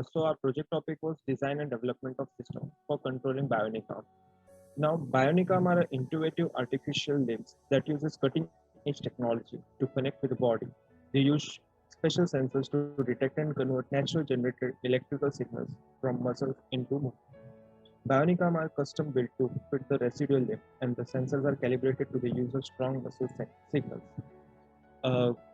So our project topic was design and development of system for controlling bionic arm. Now, bionic arm are intuitive artificial limbs that uses cutting-edge technology to connect with the body. They use special sensors to detect and convert natural generated electrical signals from muscles into movement. Bionic arm are custom built to fit the residual limb, and the sensors are calibrated to the user's strong muscle signals.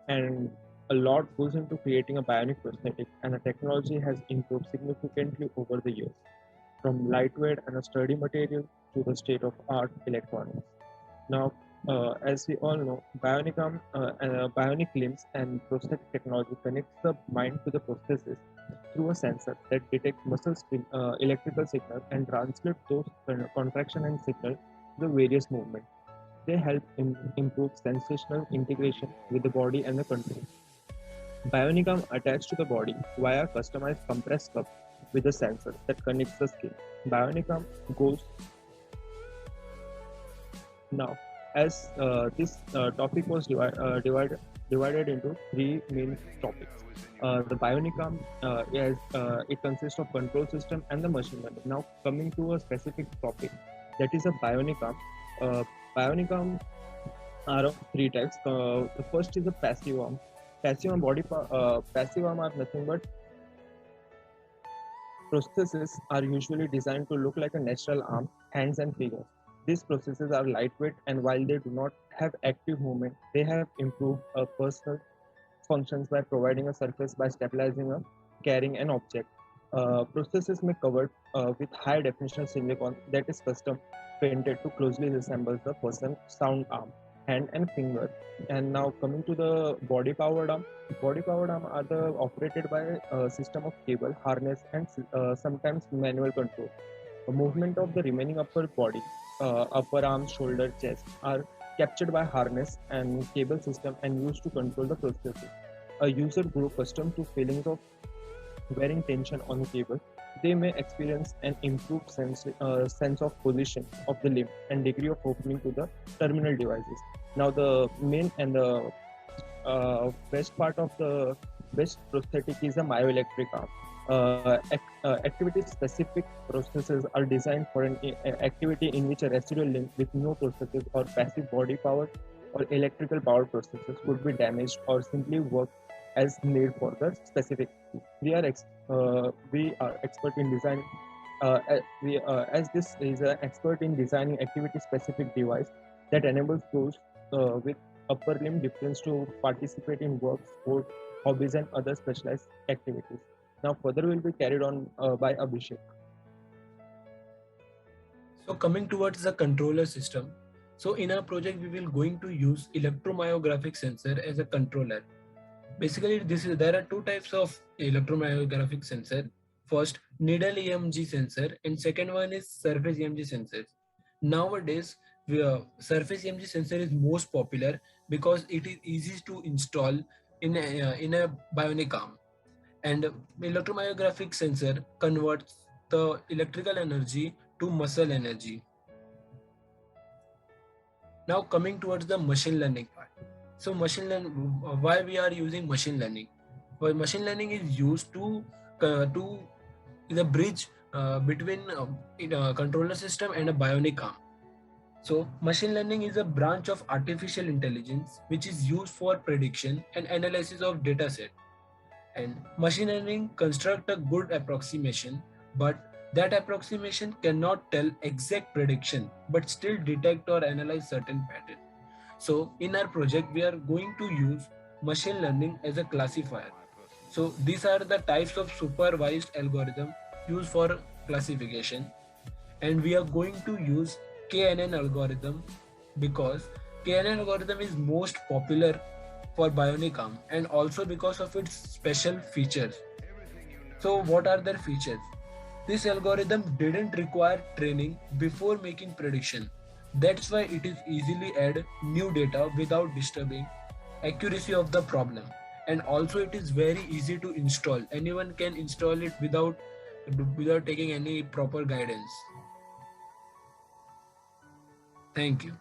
And a lot goes into creating a bionic prosthetic, and the technology has improved significantly over the years, from lightweight and a sturdy material to the state-of-art electronics. Now, as we all know, bionic limbs and prosthetic technology connects the mind to the prosthesis through a sensor that detects electrical signal and translates those contraction and signal to the various movements. They help improve sensational integration with the body and the control. Bionic arm attached to the body via customized compressed cup with a sensor that connects the skin. Bionic arm goes now. As this topic was divided into three main topics. The bionic arm it consists of control system and the machine learning. Now coming to a specific topic, that is a bionic arm. Bionic arm are of three types. The first is a passive arm. Passive arm are nothing but prostheses are usually designed to look like a natural arm, hands, and fingers. These processes are lightweight, and while they do not have active movement, they have improved personal functions by providing a surface by stabilizing a carrying an object. Prostheses may covered with high definition silicon that is custom painted to closely resemble the person's sound arm, hand, and finger. And now coming to the body powered arm. Body powered arm are operated by a system of cable, harness, and sometimes manual control. The movement of the remaining upper body, upper arm, shoulder, chest, are captured by harness and cable system and used to control the prosthesis. A user grow accustomed to feelings of wearing tension on a cable. They may experience an improved sense of position of the limb and degree of opening to the terminal devices. Now, the main and the best part of the best prosthetic is a myoelectric arm. Activity-specific prostheses are designed for an activity in which a residual limb with no prosthesis or passive body power or electrical power prosthesis could be damaged or simply work as need for the specific. We are expert in designing. As this is an expert in designing activity-specific device that enables those with upper limb difference to participate in work, sport, hobbies, and other specialized activities. Now, further will be carried on by Abhishek. So coming towards the controller system. So in our project, we will going to use electromyographic sensor as a controller. Basically, there are two types of electromyographic sensor. First, needle EMG sensor, and second one is surface EMG sensors. Nowadays, surface EMG sensor is most popular because it is easy to install in a bionic arm. And electromyographic sensor converts the electrical energy to muscle energy. Now coming towards the machine learning part. So machine learning, why we are using machine learning? Well, machine learning is used to the bridge between a controller system and a bionic arm. So machine learning is a branch of artificial intelligence which is used for prediction and analysis of data set. And machine learning construct a good approximation, but that approximation cannot tell exact prediction, but still detect or analyze certain pattern. So in our project, we are going to use machine learning as a classifier. So these are the types of supervised algorithm used for classification. And we are going to use KNN algorithm because KNN algorithm is most popular for bionic arm and also because of its special features. So what are their features? This algorithm didn't require training before making prediction. That's why it is easily add new data without disturbing accuracy of the problem. And also it is very easy to install. Anyone can install it without taking any proper guidance. Thank you.